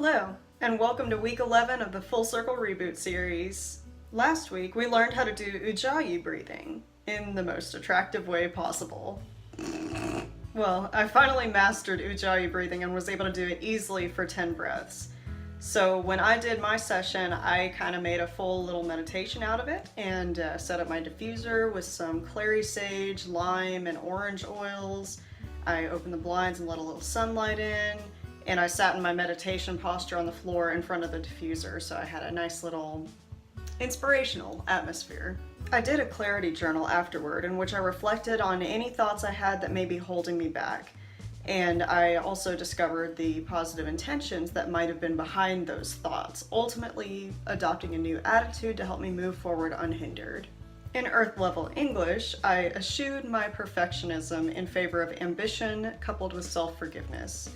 Hello, and welcome to week 11 of the Full-Circle Reboot series. Last week, we learned how to do ujjayi breathing in the most attractive way possible. Well, I finally mastered ujjayi breathing and was able to do it easily for 10 breaths. So when I did my session, I kind of made a full little meditation out of it and set up my diffuser with some clary sage, lime, and orange oils. I opened the blinds and let a little sunlight in, and I sat in my meditation posture on the floor in front of the diffuser, so I had a nice little inspirational atmosphere. I did a clarity journal afterward in which I reflected on any thoughts I had that may be holding me back. And I also discovered the positive intentions that might have been behind those thoughts, ultimately adopting a new attitude to help me move forward unhindered. In Earth Level English, I eschewed my perfectionism in favor of ambition coupled with self-forgiveness.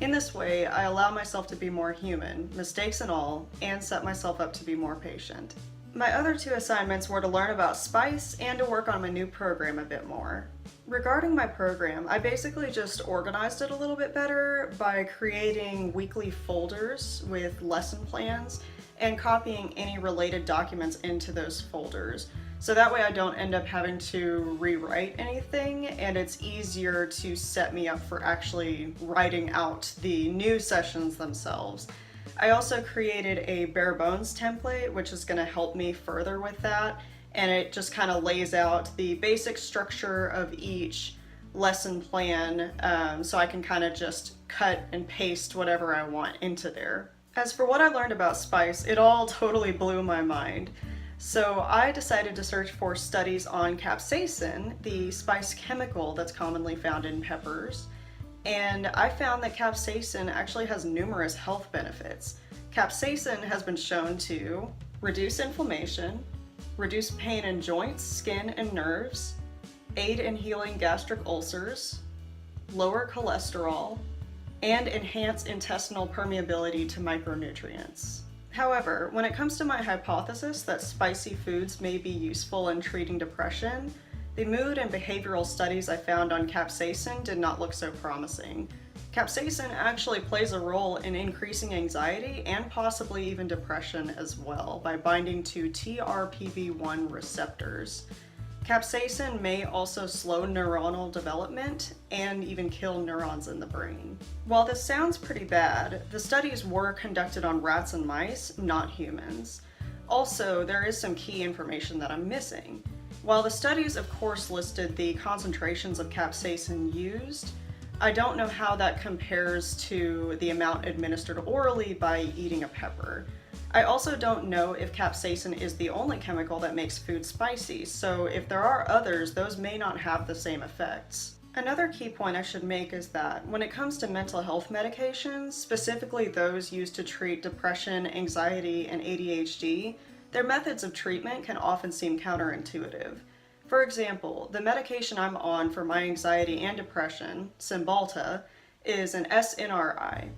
In this way, I allow myself to be more human, mistakes and all, and set myself up to be more patient. My other two assignments were to learn about spice and to work on my new program a bit more. Regarding my program, I basically just organized it a little bit better by creating weekly folders with lesson plans and copying any related documents into those folders. So that way I don't end up having to rewrite anything, and it's easier to set me up for actually writing out the new sessions themselves. I also created a bare bones template, which is going to help me further with that, and it just kind of lays out the basic structure of each lesson plan, so I can kind of just cut and paste whatever I want into there. As for what I learned about spice, it all totally blew my mind. So I decided to search for studies on capsaicin, the spice chemical that's commonly found in peppers, and I found that capsaicin actually has numerous health benefits. Capsaicin has been shown to reduce inflammation, reduce pain in joints, skin, and nerves, aid in healing gastric ulcers, lower cholesterol, and enhance intestinal permeability to micronutrients. However, when it comes to my hypothesis that spicy foods may be useful in treating depression, the mood and behavioral studies I found on capsaicin did not look so promising. Capsaicin actually plays a role in increasing anxiety and possibly even depression as well by binding to TRPV1 receptors. Capsaicin may also slow neuronal development and even kill neurons in the brain. While this sounds pretty bad, the studies were conducted on rats and mice, not humans. Also, there is some key information that I'm missing. While the studies of course listed the concentrations of capsaicin used, I don't know how that compares to the amount administered orally by eating a pepper. I also don't know if capsaicin is the only chemical that makes food spicy, so if there are others, those may not have the same effects. Another key point I should make is that when it comes to mental health medications, specifically those used to treat depression, anxiety, and ADHD, their methods of treatment can often seem counterintuitive. For example, the medication I'm on for my anxiety and depression, Cymbalta, is an SNRI.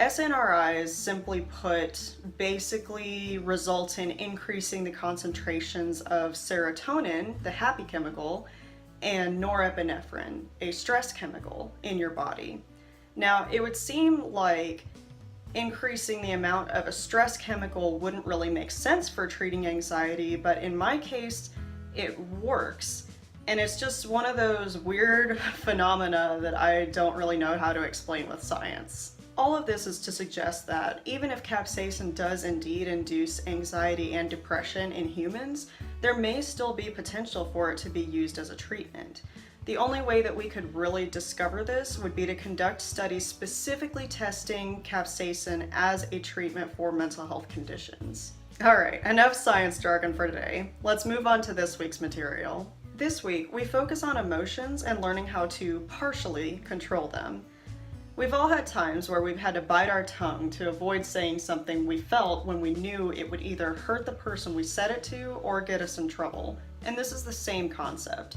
SNRIs, simply put, basically result in increasing the concentrations of serotonin, the happy chemical, and norepinephrine, a stress chemical, in your body. Now, it would seem like increasing the amount of a stress chemical wouldn't really make sense for treating anxiety, but in my case, it works. And it's just one of those weird phenomena that I don't really know how to explain with science. All of this is to suggest that even if capsaicin does indeed induce anxiety and depression in humans, there may still be potential for it to be used as a treatment. The only way that we could really discover this would be to conduct studies specifically testing capsaicin as a treatment for mental health conditions. Alright, enough science jargon for today. Let's move on to this week's material. This week, we focus on emotions and learning how to partially control them. We've all had times where we've had to bite our tongue to avoid saying something we felt when we knew it would either hurt the person we said it to or get us in trouble, and this is the same concept.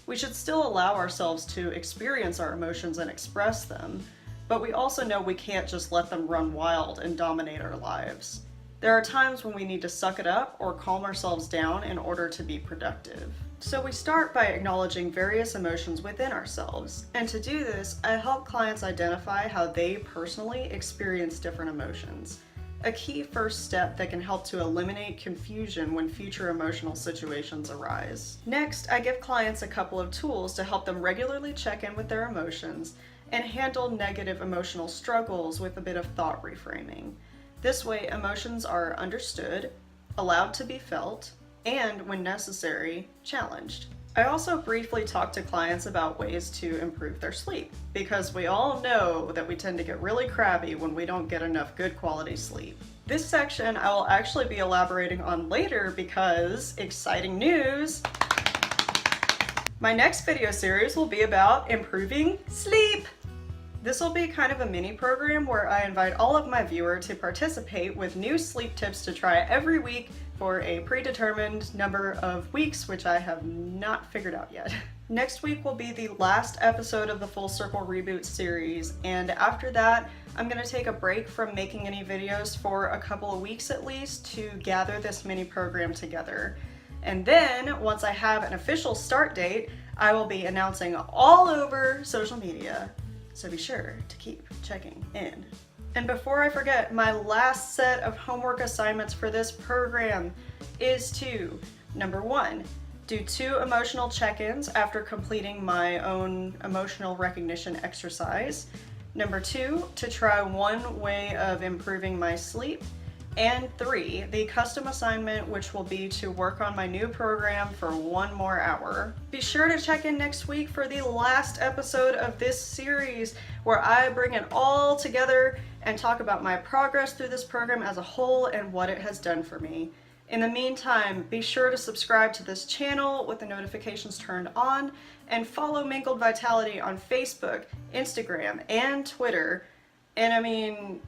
We should still allow ourselves to experience our emotions and express them, but we also know we can't just let them run wild and dominate our lives. There are times when we need to suck it up or calm ourselves down in order to be productive. So we start by acknowledging various emotions within ourselves. And to do this, I help clients identify how they personally experience different emotions. A key first step that can help to eliminate confusion when future emotional situations arise. Next, I give clients a couple of tools to help them regularly check in with their emotions and handle negative emotional struggles with a bit of thought reframing. This way, emotions are understood, allowed to be felt, and, when necessary, challenged. I also briefly talk to clients about ways to improve their sleep, because we all know that we tend to get really crabby when we don't get enough good quality sleep. This section I will actually be elaborating on later because, exciting news, my next video series will be about improving sleep. This will be kind of a mini program where I invite all of my viewers to participate with new sleep tips to try every week for a predetermined number of weeks, which I have not figured out yet. Next week will be the last episode of the Full-Circle Reboot series, and after that, I'm going to take a break from making any videos for a couple of weeks at least to gather this mini program together. And then, once I have an official start date, I will be announcing all over social media. So be sure to keep checking in. And before I forget, my last set of homework assignments for this program is to, number 1, do 2 emotional check-ins after completing my own emotional recognition exercise. Number 2, to try one way of improving my sleep. And 3, the custom assignment, which will be to work on my new program for 1 more hour. Be sure to check in next week for the last episode of this series, where I bring it all together and talk about my progress through this program as a whole and what it has done for me. In the meantime, be sure to subscribe to this channel with the notifications turned on, and follow Mingled Vitality on Facebook, Instagram, and Twitter. And I mean,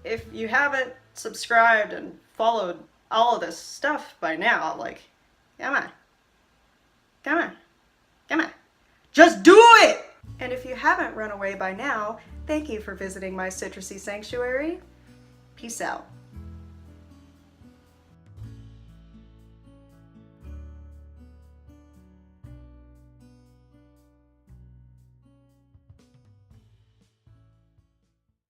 if you haven't subscribed and followed all of this stuff by now, like, come on, just do it! And if you haven't run away by now, thank you for visiting my citrusy sanctuary. Peace out.